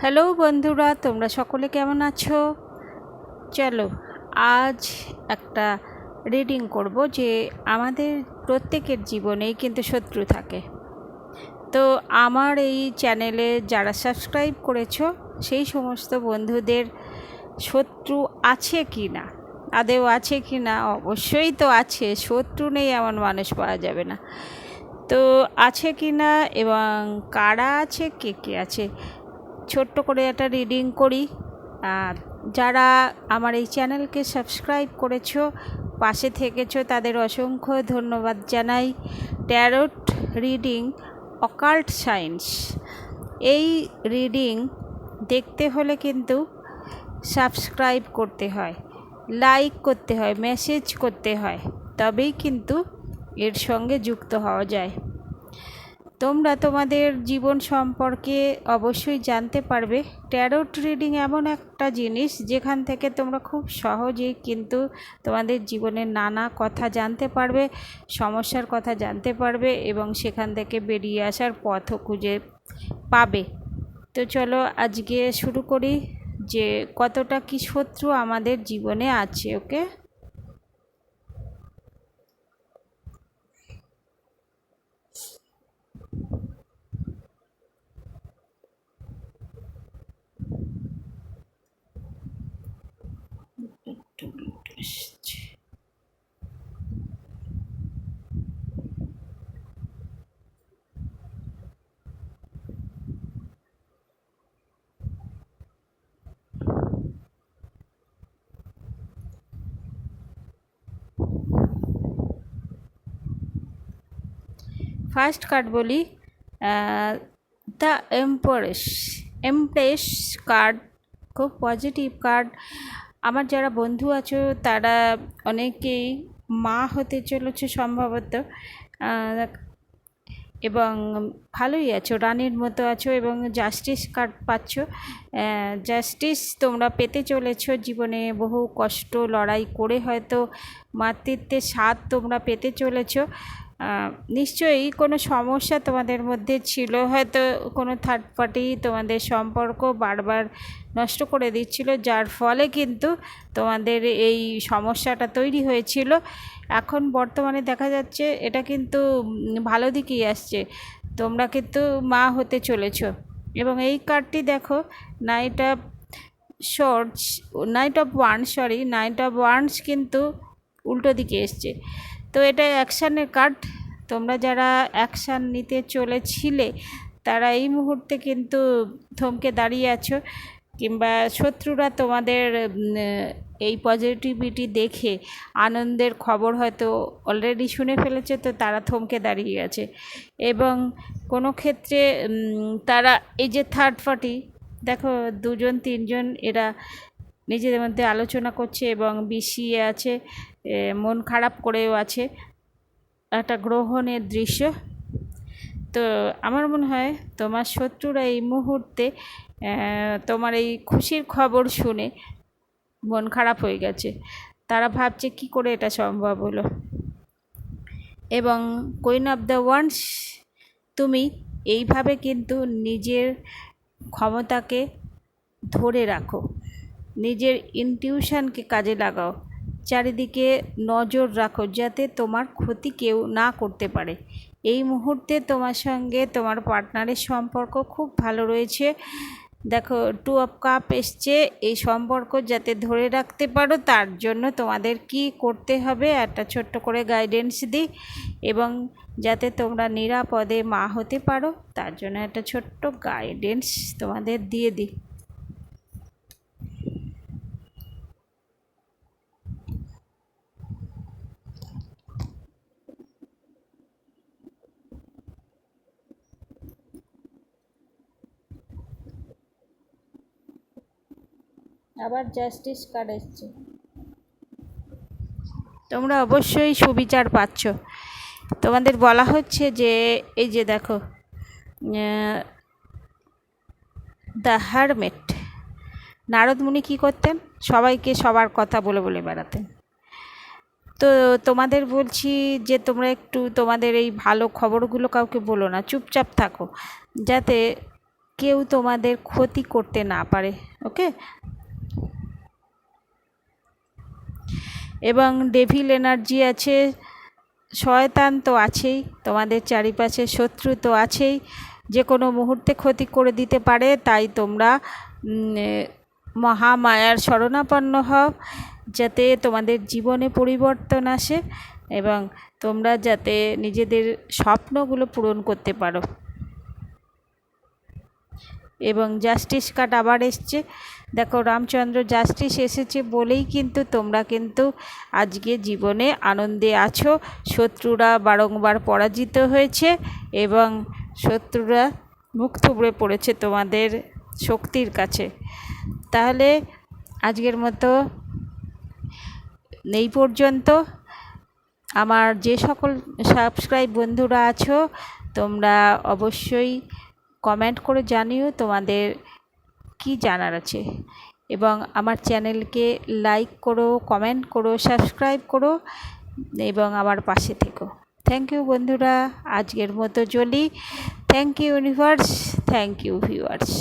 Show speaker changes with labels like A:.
A: Hello বন্ধুরা, তোমরা সকলে কেমন আছো? চলো আজ একটা রিডিং করব যে আমাদের প্রত্যেকের জীবনেই কিন্তু শত্রু থাকে। তো আমার এই চ্যানেলে যারা সাবস্ক্রাইব করেছো সেই সমস্ত বন্ধুদের শত্রু আছে কি না, আদেও আছে কি না? অবশ্যই তো আছে, শত্রু নেই এমন মানুষ পাওয়া যাবে না। তো আছে কি না এবং কারা আছে, কে কে আছে, ছোট্ট করে একটা রিডিং করি। আর যারা আমার এই চ্যানেলকে সাবস্ক্রাইব করেছো, পাশে থেকেছো, তাদের অসংখ্য ধন্যবাদ জানাই। ট্যারোট রিডিং, অকাল্ট সায়েন্স, এই রিডিং দেখতে হলে কিন্তু সাবস্ক্রাইব করতে হয়, লাইক করতে হয়, মেসেজ করতে হয়, তবেই কিন্তু এর সঙ্গে যুক্ত হওয়া যায়। তোমরা তোমাদের জীবন সম্পর্কে অবশ্যই জানতে পারবে। ট্যারোট রিডিং এমন একটা জিনিস যেখান থেকে তোমরা খুব সহজেই কিন্তু তোমাদের জীবনের নানা কথা জানতে পারবে, সমস্যার কথা জানতে পারবে এবং সেখান থেকে বেরিয়ে আসার পথও খুঁজে পাবে। তো চলো আজকে শুরু করি যে কতটা কি শত্রু আমাদের জীবনে আছে। ওকে, ফার্স্ট কার্ড বলি, দ্য এমপ্রেস কার্ড, খুব পজিটিভ কার্ড। আমার যারা বন্ধু আছো তারা অনেকেই মা হতে চলেছে সম্ভবত, এবং ভালোই আছো, রানীর মতো আছো এবং জাস্টিস কার্ড পাচ্ছ। জাস্টিস তোমরা পেতে চলেছো জীবনে, বহু কষ্ট লড়াই করে হয়তো মাতৃত্বের স্বাদ তোমরা পেতে চলেছো। নিশ্চয়ই কোনো সমস্যা তোমাদের মধ্যে ছিল, হয়তো কোনো থার্ড পার্টি তোমাদের সম্পর্ক বারবার নষ্ট করে দিচ্ছিল, যার ফলে কিন্তু তোমাদের এই সমস্যাটা তৈরি হয়েছিল। এখন বর্তমানে দেখা যাচ্ছে এটা কিন্তু ভালো দিকেই আসছে, তোমরা কিন্তু মা হতে চলেছ। এবং এই কার্ডটি দেখো, night of swords, night of wands কিন্তু উল্টো দিকে এসছে। তো এটা অ্যাকশানের কার্ড। তোমরা যারা অ্যাকশান নিতে চলেছিলে তারা এই মুহূর্তে কিন্তু থমকে দাঁড়িয়ে আছো, কিংবা শত্রুরা তোমাদের এই পজিটিভিটি দেখে আনন্দের খবর হয়তো অলরেডি শুনে ফেলেছে, তো তারা থমকে দাঁড়িয়ে আছে। এবং কোনো ক্ষেত্রে তারা এই যে থার্ড পার্টি দেখো, দুজন তিনজন এরা নিজেদের মধ্যে আলোচনা করছে এবং বিষিয়ে আছে, মন খারাপ করেও আছে, একটা গ্রহণের দৃশ্য। তো আমার মনে হয় তোমার শত্রুরা এই মুহূর্তে তোমার এই খুশির খবর শুনে মন খারাপ হয়ে গেছে, তারা ভাবছে কি করে এটা সম্ভব হলো। এবং কুইন অফ দ্য ওয়ান্ডস, তুমি এইভাবে কিন্তু নিজের ক্ষমতাকে ধরে রাখো, নিজের ইনটিউশনকে কাজে লাগাও, চারিদিকে নজর রাখো যাতে তোমার ক্ষতি কেউ না করতে পারে। এই মুহূর্তে তোমার সঙ্গে তোমার পার্টনারের সম্পর্ক খুব ভালো রয়েছে। দেখো, টু অফ কাপ এসছে, এই সম্পর্ক যাতে ধরে রাখতে পারো তার জন্য তোমাদের কি করতে হবে একটা ছোট্ট করে গাইডেন্স দিই, এবং যাতে তোমরা নিরাপদে মা হতে পারো তার জন্য একটা ছোট্ট গাইডেন্স তোমাদের দিয়ে দিই। আবার জাস্টিস কার্ড এসছে, তোমরা অবশ্যই সুবিচার পাচ্ছ। তোমাদের বলা হচ্ছে যে এই যে দেখো, দ্য হারমেট, নারদ মুনি কী করতেন, সবাইকে সবার কথা বলে বলে বেড়াতেন। তো তোমাদের বলছি যে তোমরা একটু তোমাদের এই ভালো খবরগুলো কাউকে বলো না, চুপচাপ থাকো, যাতে কেউ তোমাদের ক্ষতি করতে না পারে। ওকে, এবং ডেভিল এনার্জি আছে, শয়তান তো আছেই, তোমাদের চারিপাশে শত্রু তো আছেই, যে কোনো মুহূর্তে ক্ষতি করে দিতে পারে। তাই তোমরা মহামায়ার শরণাপন্ন হও, যাতে তোমাদের জীবনে পরিবর্তন আসে এবং তোমরা যাতে নিজেদের স্বপ্নগুলো পূরণ করতে পারো। এবং জাস্টিস কার্ড আবার এসছে, দেখো রামচন্দ্র জাস্টিস এসেছে বলেই কিন্তু তোমরা কিন্তু আজকে জীবনে আনন্দে আছো। শত্রুরা বারংবার পরাজিত হয়েছে এবং শত্রুরা মুখ থুবড়ে পড়েছে তোমাদের শক্তির কাছে। তাহলে আজকের মতো এই পর্যন্ত। আমার যে সকল সাবস্ক্রাইব বন্ধুরা আছো, তোমরা অবশ্যই কমেন্ট করে জানিও তোমাদের কি জানার আছে, এবং আমার চ্যানেলকে লাইক করো, কমেন্ট করো, সাবস্ক্রাইব করো এবং আমার পাশে থেকো। থ্যাংক ইউ বন্ধুরা, আজকের মতো চলি। Thank you universe, thank you viewers.